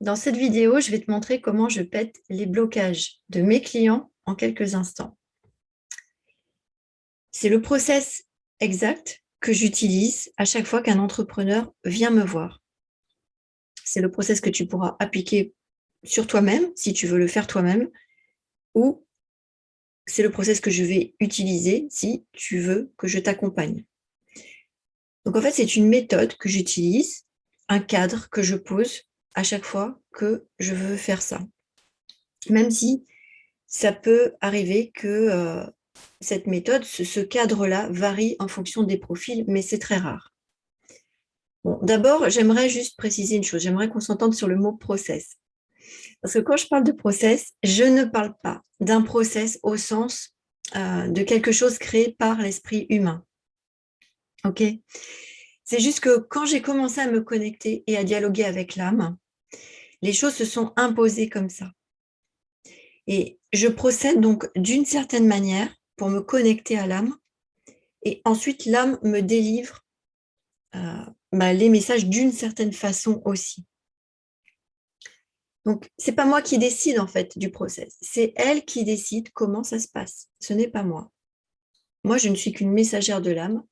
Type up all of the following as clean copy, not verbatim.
Dans cette vidéo, je vais te montrer comment je pète les blocages de mes clients en quelques instants. C'est le process exact que j'utilise à chaque fois qu'un entrepreneur vient me voir. C'est le process que tu pourras appliquer sur toi-même, si tu veux le faire toi-même, ou c'est le process que je vais utiliser si tu veux que je t'accompagne. Donc en fait, c'est une méthode que j'utilise, un cadre que je pose à chaque fois que je veux faire ça. Même si ça peut arriver que cette méthode, ce cadre-là, varie en fonction des profils, mais c'est très rare. Bon, d'abord, j'aimerais juste préciser une chose. J'aimerais qu'on s'entende sur le mot process. Parce que quand je parle de process, je ne parle pas d'un process au sens de quelque chose créé par l'esprit humain. OK? C'est juste que quand j'ai commencé à me connecter et à dialoguer avec l'âme, les choses se sont imposées comme ça. Et je procède donc d'une certaine manière pour me connecter à l'âme. Et ensuite, l'âme me délivre les messages d'une certaine façon aussi. Donc, ce n'est pas moi qui décide en fait du process. C'est elle qui décide comment ça se passe. Ce n'est pas moi. Moi, je ne suis qu'une messagère de l'âme.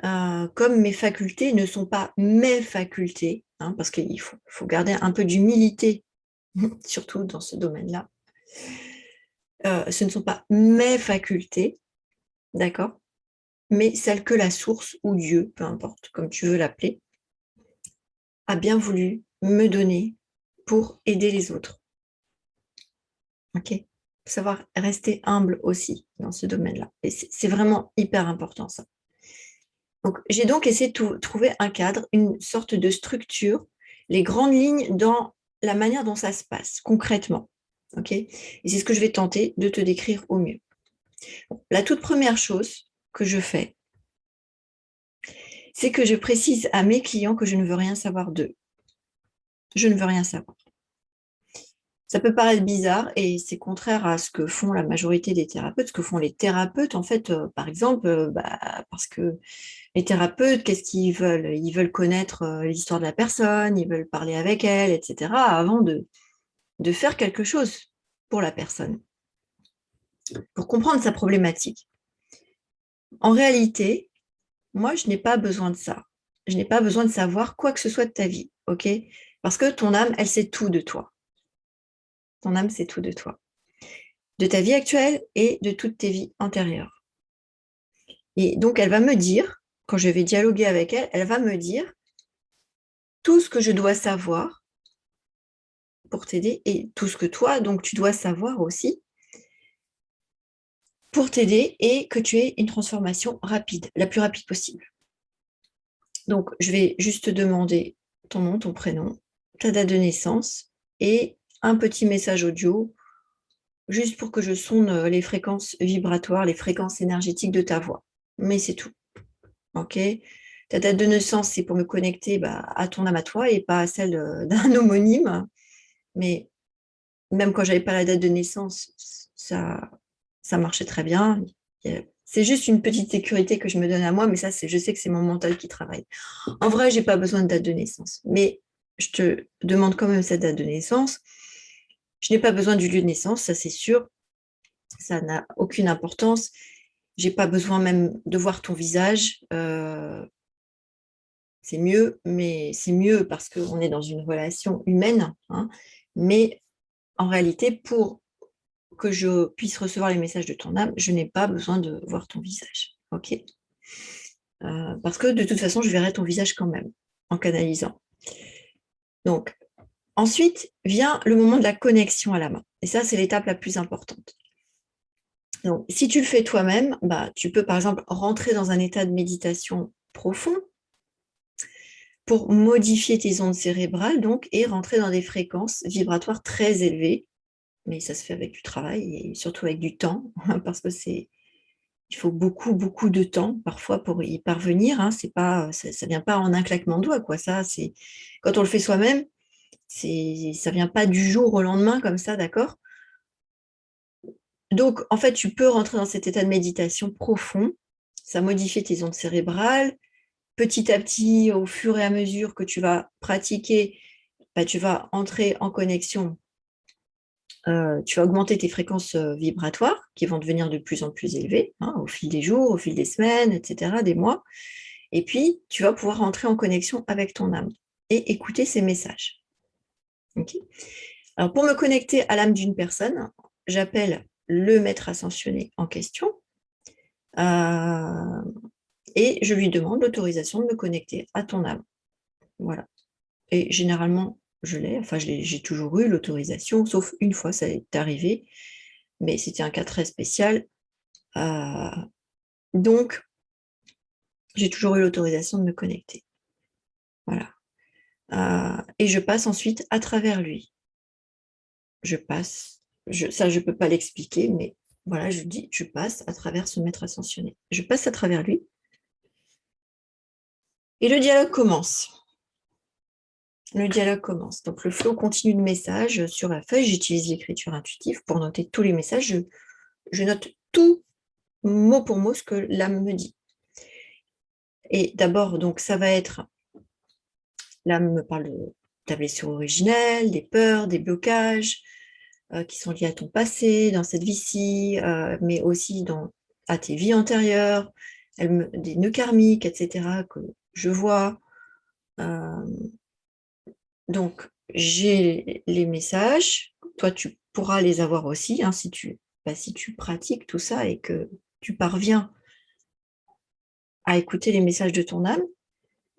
Comme mes facultés ne sont pas mes facultés, hein, parce qu'il faut garder un peu d'humilité, surtout dans ce domaine-là. Ce ne sont pas mes facultés, d'accord, mais celles que la source ou Dieu, peu importe, comme tu veux l'appeler, a bien voulu me donner pour aider les autres. Ok? Il faut savoir rester humble aussi dans ce domaine-là. Et c'est vraiment hyper important ça. Donc, j'ai donc essayé de trouver un cadre, une sorte de structure, les grandes lignes dans la manière dont ça se passe concrètement. Ok? Et c'est ce que je vais tenter de te décrire au mieux. Bon, la toute première chose que je fais, c'est que je précise à mes clients que je ne veux rien savoir d'eux. Je ne veux rien savoir. Ça peut paraître bizarre et c'est contraire à ce que font la majorité des thérapeutes. Ce que font les thérapeutes, en fait, par exemple, parce que les thérapeutes, qu'est-ce qu'ils veulent? Ils veulent connaître l'histoire de la personne, ils veulent parler avec elle, etc., avant de faire quelque chose pour la personne, pour comprendre sa problématique. En réalité, moi, je n'ai pas besoin de ça. Je n'ai pas besoin de savoir quoi que ce soit de ta vie, ok? Parce que ton âme, elle sait tout de toi. Ton âme sait tout de toi, de ta vie actuelle et de toutes tes vies antérieures. Et donc, elle va me dire, quand je vais dialoguer avec elle, elle va me dire tout ce que je dois savoir pour t'aider et tout ce que toi, donc, tu dois savoir aussi pour t'aider et que tu aies une transformation rapide, la plus rapide possible. Donc, je vais juste te demander ton nom, ton prénom, ta date de naissance et un petit message audio juste pour que je sonde les fréquences vibratoires, les fréquences énergétiques de ta voix. Mais c'est tout. OK? Ta date de naissance, c'est pour me connecter à ton âme à toi et pas à celle d'un homonyme. Mais même quand j'avais pas la date de naissance, ça marchait très bien. C'est juste une petite sécurité que je me donne à moi, mais ça, je sais que c'est mon mental qui travaille. En vrai, j'ai pas besoin de date de naissance, mais je te demande quand même cette date de naissance. Je n'ai pas besoin du lieu de naissance, ça c'est sûr. Ça n'a aucune importance. J'ai pas besoin même de voir ton visage. C'est mieux, mais c'est mieux parce qu'on est dans une relation humaine. Hein. Mais en réalité, pour que je puisse recevoir les messages de ton âme, je n'ai pas besoin de voir ton visage. OK? Parce que de toute façon, je verrai ton visage quand même en canalisant. Donc, ensuite vient le moment de la connexion à la main. Et ça, c'est l'étape la plus importante. Donc, si tu le fais toi-même, tu peux par exemple rentrer dans un état de méditation profond pour modifier tes ondes cérébrales donc, et rentrer dans des fréquences vibratoires très élevées. Mais ça se fait avec du travail et surtout avec du temps, parce que il faut beaucoup, beaucoup de temps parfois pour y parvenir. Hein. C'est pas, ça vient pas en un claquement de doigts, quoi. Ça, c'est quand on le fait soi-même, ça vient pas du jour au lendemain comme ça, d'accord? Donc, en fait, tu peux rentrer dans cet état de méditation profond. Ça modifie tes ondes cérébrales. Petit à petit, au fur et à mesure que tu vas pratiquer, bah, tu vas entrer en connexion, tu vas augmenter tes fréquences vibratoires qui vont devenir de plus en plus élevées, hein, au fil des jours, au fil des semaines, etc., des mois. Et puis, tu vas pouvoir entrer en connexion avec ton âme et écouter ses messages. Okay. Alors, pour me connecter à l'âme d'une personne, j'appelle le maître ascensionné en question et je lui demande l'autorisation de me connecter à ton âme. Voilà. Et généralement, je l'ai, enfin, j'ai toujours eu l'autorisation, sauf une fois, ça est arrivé, mais c'était un cas très spécial. Donc, j'ai toujours eu l'autorisation de me connecter. Voilà. Et je passe ensuite à travers lui. Je passe, ça je ne peux pas l'expliquer, mais voilà, je dis, je passe à travers ce maître ascensionné. Je passe à travers lui. Et le dialogue commence. Le dialogue commence. Donc, le flot continue de messages sur la feuille. J'utilise l'écriture intuitive pour noter tous les messages. Je note tout mot pour mot ce que l'âme me dit. Et d'abord, donc, ça va être, l'âme me parle de ta blessure originelle, des peurs, des blocages qui sont liés à ton passé, dans cette vie-ci, mais aussi à tes vies antérieures, des nœuds karmiques, etc., que je vois. Donc, j'ai les messages. Toi, tu pourras les avoir aussi, hein, si tu pratiques tout ça et que tu parviens à écouter les messages de ton âme.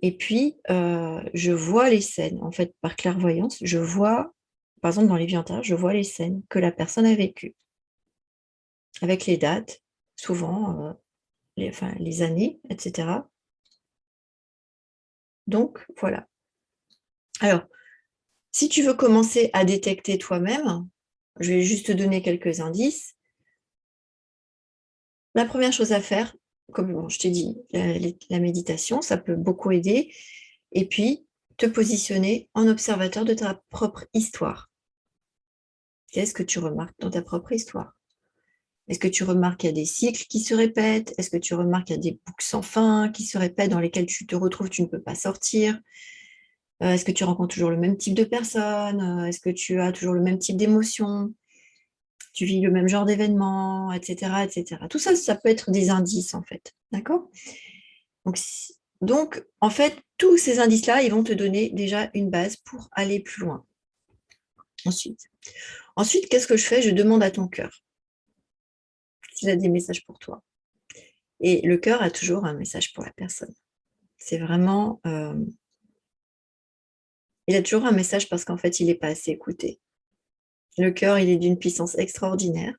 Et puis, je vois les scènes, en fait, par clairvoyance, je vois, par exemple, dans les vies antérieures, je vois les scènes que la personne a vécues, avec les dates, souvent, les années, etc. Donc, voilà. Alors, si tu veux commencer à détecter toi-même, je vais juste te donner quelques indices. La première chose à faire, comme je t'ai dit, la méditation, ça peut beaucoup aider. Et puis, te positionner en observateur de ta propre histoire. Qu'est-ce que tu remarques dans ta propre histoire? Est-ce que tu remarques qu'il y a des cycles qui se répètent? Est-ce que tu remarques qu'il y a des boucles sans fin qui se répètent, dans lesquelles tu te retrouves, tu ne peux pas sortir? Est-ce que tu rencontres toujours le même type de personnes? Est-ce que tu as toujours le même type d'émotions? Tu vis le même genre d'événements, etc., etc. Tout ça, ça peut être des indices, en fait. D'accord? Donc, en fait, tous ces indices-là, ils vont te donner déjà une base pour aller plus loin. Ensuite, qu'est-ce que je fais? Je demande à ton cœur s'il a des messages pour toi. Et le cœur a toujours un message pour la personne. C'est vraiment... il a toujours un message parce qu'en fait, il n'est pas assez écouté. Le cœur, il est d'une puissance extraordinaire.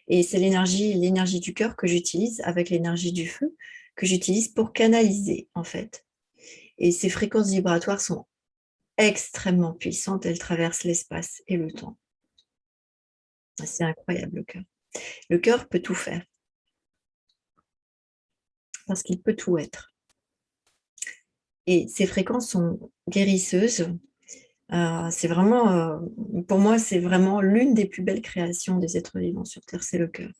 Et c'est l'énergie du cœur que j'utilise avec l'énergie du feu, que j'utilise pour canaliser, en fait. Et ces fréquences vibratoires sont extrêmement puissantes. Elles traversent l'espace et le temps. C'est incroyable, le cœur. Le cœur peut tout faire. Parce qu'il peut tout être. Et ces fréquences sont guérisseuses. C'est vraiment, pour moi, c'est vraiment l'une des plus belles créations des êtres vivants sur Terre, c'est le cœur.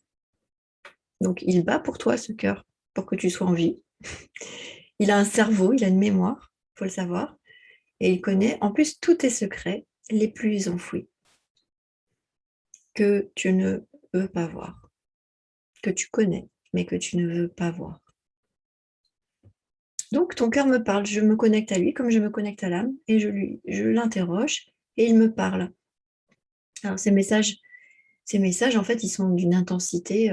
Donc, il bat pour toi, ce cœur, pour que tu sois en vie. Il a un cerveau, il a une mémoire, il faut le savoir. Et il connaît, en plus, tous tes secrets les plus enfouis que tu ne veux pas voir, que tu connais, mais que tu ne veux pas voir. Donc, ton cœur me parle, je me connecte à lui comme je me connecte à l'âme, et je l'interroge, et il me parle. Alors, ces messages, en fait, ils sont d'une intensité,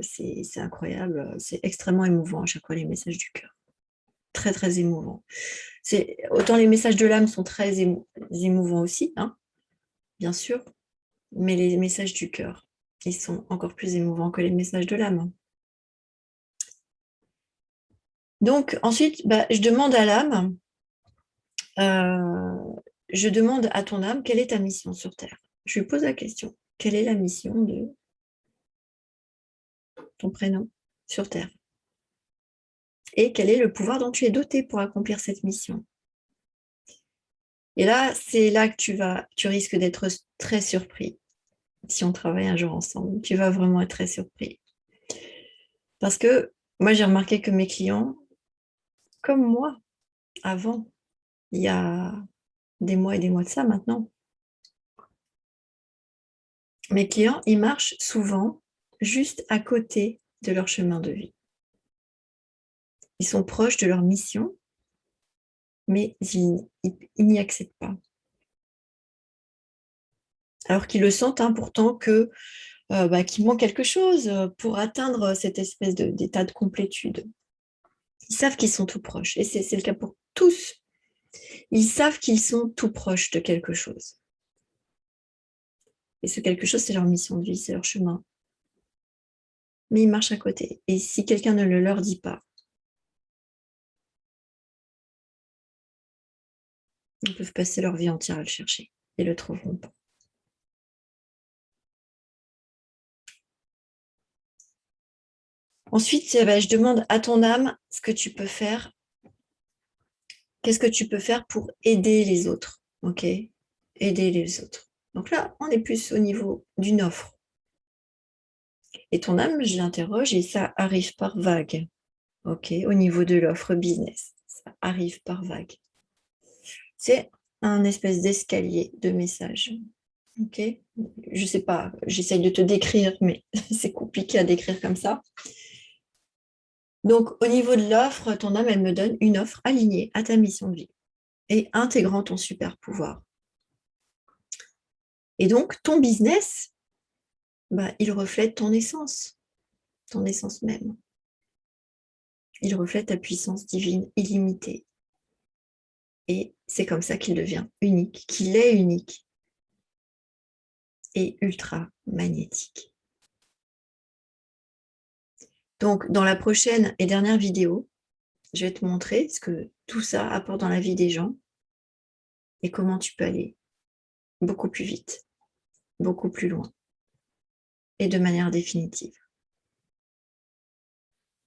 c'est incroyable, c'est extrêmement émouvant à chaque fois, les messages du cœur. Très, très émouvant. Autant les messages de l'âme sont très émouvants aussi, hein, bien sûr, mais les messages du cœur, ils sont encore plus émouvants que les messages de l'âme. Donc, ensuite, je demande à l'âme, je demande à ton âme, quelle est ta mission sur Terre? Je lui pose la question, quelle est la mission de ton prénom sur Terre? Et quel est le pouvoir dont tu es doté pour accomplir cette mission? Et là, c'est là que tu risques d'être très surpris. Si on travaille un jour ensemble, tu vas vraiment être très surpris. Parce que moi, j'ai remarqué que mes clients, comme moi, avant, il y a des mois et des mois de ça maintenant. Mes clients, ils marchent souvent juste à côté de leur chemin de vie. Ils sont proches de leur mission, mais ils n'y accèdent pas. Alors qu'ils le sentent pourtant qu'il manque quelque chose pour atteindre cette espèce d'état de complétude. Ils savent qu'ils sont tout proches, et c'est le cas pour tous. Ils savent qu'ils sont tout proches de quelque chose. Et ce quelque chose, c'est leur mission de vie, c'est leur chemin. Mais ils marchent à côté. Et si quelqu'un ne le leur dit pas, ils peuvent passer leur vie entière à le chercher et ne le trouveront pas. Ensuite, je demande à ton âme ce que tu peux faire. Qu'est-ce que tu peux faire pour aider les autres? Ok, aider les autres. Donc là, on est plus au niveau d'une offre. Et ton âme, je l'interroge et ça arrive par vague. Ok, au niveau de l'offre business, ça arrive par vague. C'est un espèce d'escalier de messages. Ok, je sais pas, j'essaye de te décrire, mais c'est compliqué à décrire comme ça. Donc, au niveau de l'offre, ton âme, elle me donne une offre alignée à ta mission de vie et intégrant ton super pouvoir. Et donc, ton business, il reflète ton essence même. Il reflète ta puissance divine illimitée. Et c'est comme ça qu'il devient unique, qu'il est unique et ultra magnétique. Donc, dans la prochaine et dernière vidéo, je vais te montrer ce que tout ça apporte dans la vie des gens et comment tu peux aller beaucoup plus vite, beaucoup plus loin et de manière définitive.